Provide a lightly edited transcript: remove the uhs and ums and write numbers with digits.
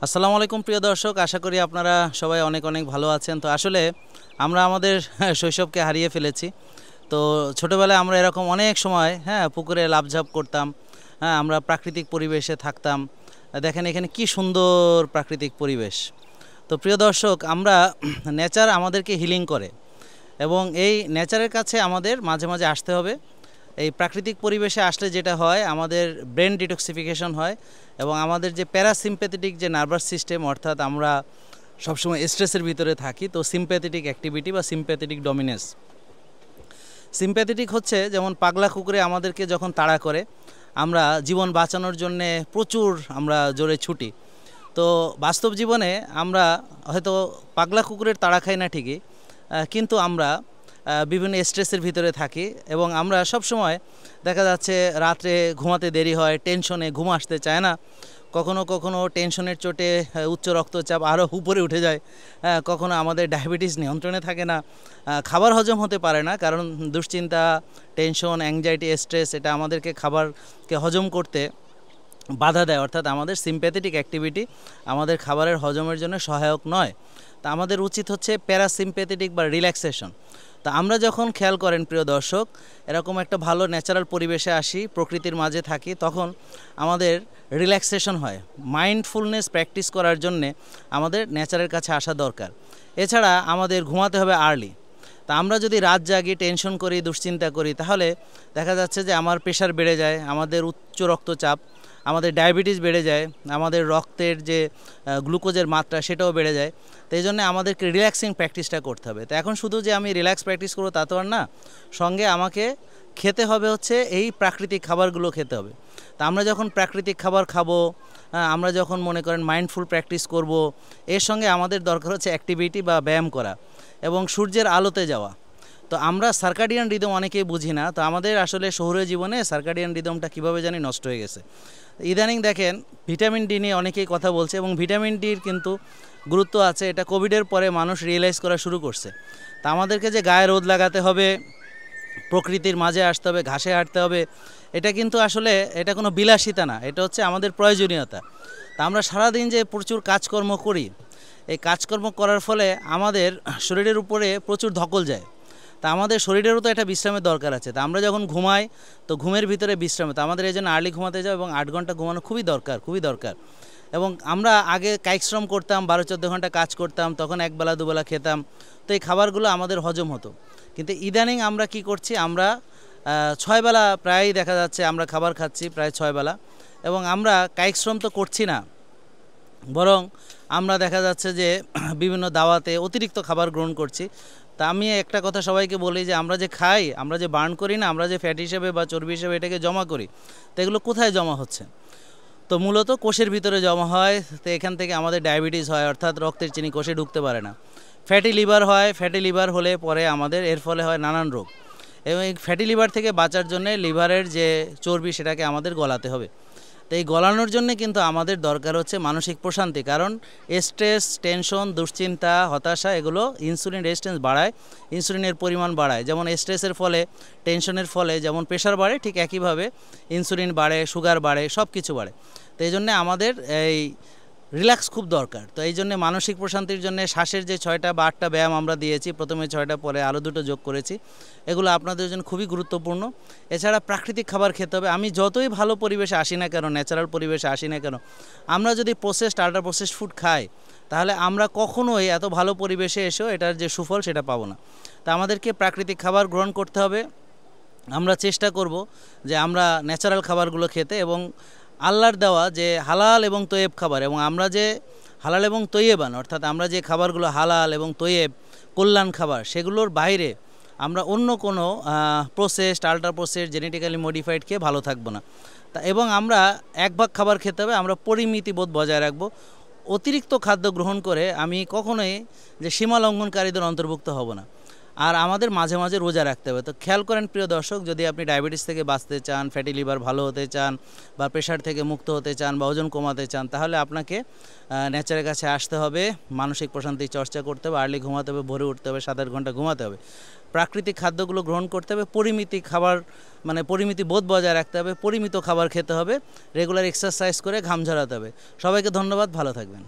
আসসালামু আলাইকুম প্রিয় দর্শক, আশা করি আপনারা সবাই অনেক অনেক ভালো আছেন। তো আসলে আমরা আমাদের শৈশবকে হারিয়ে ফেলেছি। তো ছোটোবেলায় আমরা এরকম অনেক সময় পুকুরে লাফঝাপ করতাম। আমরা প্রাকৃতিক পরিবেশে থাকতাম। দেখেন এখানে কি সুন্দর প্রাকৃতিক পরিবেশ। তো প্রিয় দর্শক, আমরা নেচার আমাদেরকে হিলিং করে এবং এই নেচারের কাছে আমাদের মাঝে মাঝে আসতে হবে। এই প্রাকৃতিক পরিবেশে আসলে যেটা হয়, আমাদের ব্রেন ডিটক্সিফিকেশন হয় এবং আমাদের যে প্যারাসিম্প্যাথেটিক যে নার্ভাস সিস্টেম, অর্থাৎ আমরা সবসময় স্ট্রেসের ভিতরে থাকি, তো সিম্প্যাথেটিক অ্যাক্টিভিটি বা সিম্প্যাথেটিক ডমিনেন্স। সিম্প্যাথেটিক হচ্ছে যেমন পাগলা কুকুরে আমাদেরকে যখন তাড়া করে, আমরা জীবন বাঁচানোর জন্যে প্রচুর আমরা জোরে ছুটি। তো বাস্তব জীবনে আমরা হয়তো পাগলা কুকুরের তাড়া খাই না ঠিকই, কিন্তু আমরা বিভিন্ন স্ট্রেসের ভিতরে থাকি এবং আমরা সব সময় দেখা যাচ্ছে রাত্রে ঘুমাতে দেরি হয়, টেনশনে ঘুম আসতে চায় না, কখনো কখনো টেনশনের চোটে উচ্চ রক্তচাপ আরও উপরে উঠে যায়, কখনো আমাদের ডায়াবেটিস নিয়ন্ত্রণে থাকে না, খাবার হজম হতে পারে না, কারণ দুশ্চিন্তা, টেনশন, অ্যাংজাইটি, স্ট্রেস এটা আমাদেরকে খাবারকে হজম করতে বাধা দেয়, অর্থাৎ আমাদের সিম্প্যাথেটিক অ্যাক্টিভিটি আমাদের খাবারের হজমের জন্য সহায়ক নয়। তা আমাদের উচিত হচ্ছে প্যারাসিম্প্যাথেটিক বা রিল্যাক্সেশন। তা আমরা যখন খেয়াল করেন প্রিয় দর্শক, এরকম একটা ভালো ন্যাচারাল পরিবেশে আসি, প্রকৃতির মাঝে থাকি, তখন আমাদের রিল্যাক্সেশন হয়। মাইন্ডফুলনেস প্র্যাকটিস করার জন্যে আমাদের নেচারের কাছে আসা দরকার। এছাড়া আমাদের ঘুমাতে হবে আর্লি। তা আমরা যদি রাত জাগি, টেনশন করি, দুশ্চিন্তা করি, তাহলে দেখা যাচ্ছে যে আমার প্রেশার বেড়ে যায়, আমাদের উচ্চ রক্তচাপ, আমাদের ডায়াবেটিস বেড়ে যায়, আমাদের রক্তের যে গ্লুকোজের মাত্রা সেটাও বেড়ে যায়। তো এই জন্য আমাদেরকে রিল্যাক্সিং প্র্যাকটিসটা করতে হবে। তো এখন শুধু যে আমি রিল্যাক্স প্র্যাকটিস করবো তা তো আর না, সঙ্গে আমাকে খেতে হবে হচ্ছে এই প্রাকৃতিক খাবারগুলো খেতে হবে। তা আমরা যখন প্রাকৃতিক খাবার খাবো, আমরা যখন মনে করেন মাইন্ডফুল প্র্যাকটিস করব, এর সঙ্গে আমাদের দরকার হচ্ছে অ্যাক্টিভিটি বা ব্যায়াম করা এবং সূর্যের আলোতে যাওয়া। তো আমরা সার্কাডিয়ান রিদম অনেকেই বুঝি না। তো আমাদের আসলে শহুরে জীবনে সার্কাডিয়ান রিদমটা কীভাবে জানি নষ্ট হয়ে গেছে। ইদানিং দেখেন ভিটামিন ডি নিয়ে অনেকেই কথা বলছে এবং ভিটামিন ডির কিন্তু গুরুত্ব আছে, এটা কোভিডের পরে মানুষ রিয়েলাইজ করা শুরু করছে। তা আমাদেরকে যে গায়ে রোদ লাগাতে হবে, প্রকৃতির মাঝে আসতে হবে, ঘাসে হাঁটতে হবে, এটা কিন্তু আসলে এটা কোনো বিলাসিতা না, এটা হচ্ছে আমাদের প্রয়োজনীয়তা। তা আমরা সারাদিন যে প্রচুর কাজকর্ম করি, এই কাজকর্ম করার ফলে আমাদের শরীরের উপরে প্রচুর ধকল যায়। তা আমাদের শরীরেরও তো একটা বিশ্রামের দরকার আছে। তা আমরা যখন ঘুমাই, তো ঘুমের ভিতরে বিশ্রাম, তো আমাদের এই জন্য আর্লি ঘুমাতে যাও এবং 8 ঘন্টা ঘুমানো খুবই দরকার, খুবই দরকার। এবং আমরা আগে কায়িক শ্রম করতাম, 12-14 ঘন্টা কাজ করতাম, তখন একবেলা দুবেলা খেতাম, তো এই খাবারগুলো আমাদের হজম হতো। কিন্তু ইদানিং আমরা কি করছি, আমরা 6 বেলা প্রায় দেখা যাচ্ছে আমরা খাবার খাচ্ছি, প্রায় 6 বেলা, এবং আমরা কায়িক শ্রম তো করছি না, বরং আমরা দেখা যাচ্ছে যে বিভিন্ন দাওয়াতে অতিরিক্ত খাবার গ্রহণ করছি। তা আমি একটা কথা সবাইকে বলি যে আমরা যে খাই, আমরা যে বার্ন করি না, আমরা যে ফ্যাট হিসেবে বা চর্বি হিসেবে এটাকে জমা করি, তো এগুলো কোথায় জমা হচ্ছে? তো মূলত কোষের ভিতরে জমা হয়। তো এখান থেকে আমাদের ডায়াবেটিস হয়, অর্থাৎ রক্তের চিনি কোষে ঢুকতে পারে না। ফ্যাটি লিভার হয়, ফ্যাটি লিভার হলে পরে আমাদের এর ফলে হয় নানান রোগ। এবং এই ফ্যাটি লিভার থেকে বাঁচার জন্য লিভারের যে চর্বি সেটাকে আমাদের গলাতে হবে। তো এই গলানোর জন্য কিন্তু আমাদের দরকার হচ্ছে মানসিক প্রশান্তি, কারণ স্ট্রেস, টেনশন, দুশ্চিন্তা, হতাশা এগুলো ইনসুলিন রেজিস্ট্যান্স বাড়ায়, ইনসুলিনের পরিমাণ বাড়ায়। যেমন স্ট্রেসের ফলে, টেনশনের ফলে যেমন প্রেশার বাড়ে, ঠিক একইভাবে ইনসুলিন বাড়ে, সুগার বাড়ে, সব কিছু বাড়ে। তো এই জন্যে আমাদের এই রিল্যাক্স খুব দরকার। তো এই জন্যে মানসিক প্রশান্তির জন্য শ্বাসের যে 6টা বা 8টা ব্যায়াম আমরা দিয়েছি, প্রথমে 6টা পরে আরও 2টো যোগ করেছি, এগুলো আপনাদের জন্য খুবই গুরুত্বপূর্ণ। এছাড়া প্রাকৃতিক খাবার খেতে হবে। আমি যতই ভালো পরিবেশে আসি না কেন, ন্যাচারাল পরিবেশে আসি না কেন, আমরা যদি প্রসেসড, আল্ট্রা প্রসেসড ফুড খাই, তাহলে আমরা কখনোই এত ভালো পরিবেশে এসেও এটার যে সুফল সেটা পাবো না। তা আমাদেরকে প্রাকৃতিক খাবার গ্রহণ করতে হবে। আমরা চেষ্টা করব যে আমরা ন্যাচারাল খাবারগুলো খেতে এবং আল্লাহর দেওয়া যে হালাল এবং তৈয়েব খাবার, এবং আমরা যে হালাল এবং তৈয়েবান, অর্থাৎ আমরা যে খাবারগুলো হালাল এবং তৈয়েব কল্যাণ খাবার, সেগুলোর বাইরে আমরা অন্য কোনো processed, ultra processed, genetically modified খেয়ে ভালো থাকবো না। তা এবং আমরা এক ভাগ খাবার খেতে হবে, আমরা পরিমিতিবোধ বজায় রাখবো। অতিরিক্ত খাদ্য গ্রহণ করে আমি কখনোই যে সীমা লঙ্ঘনকারীদের অন্তর্ভুক্ত হব না। আর আমাদের মাঝে মাঝে রোজা রাখতে হবে। তো খেয়াল করেন প্রিয় দর্শক, যদি আপনি ডায়াবেটিস থেকে বাঁচতে চান, ফ্যাটি লিভার ভালো হতে চান, বা প্রেশার থেকে মুক্ত হতে চান, বা ওজন কমাতে চান, তাহলে আপনাকে নেচারের কাছে আসতে হবে, মানসিক প্রশান্তি চর্চা করতে হবে, আর্লি ঘুমাতে হবে, ভোরে উঠতে হবে, 7-8 ঘন্টা ঘুমাতে হবে, প্রাকৃতিক খাদ্যগুলো গ্রহণ করতে হবে, পরিমিতি খাবার মানে পরিমিতি বোধ বজায় রাখতে হবে, পরিমিত খাবার খেতে হবে, রেগুলার এক্সারসাইজ করে ঘাম ঝরাতে হবে। সবাইকে ধন্যবাদ, ভালো থাকবেন।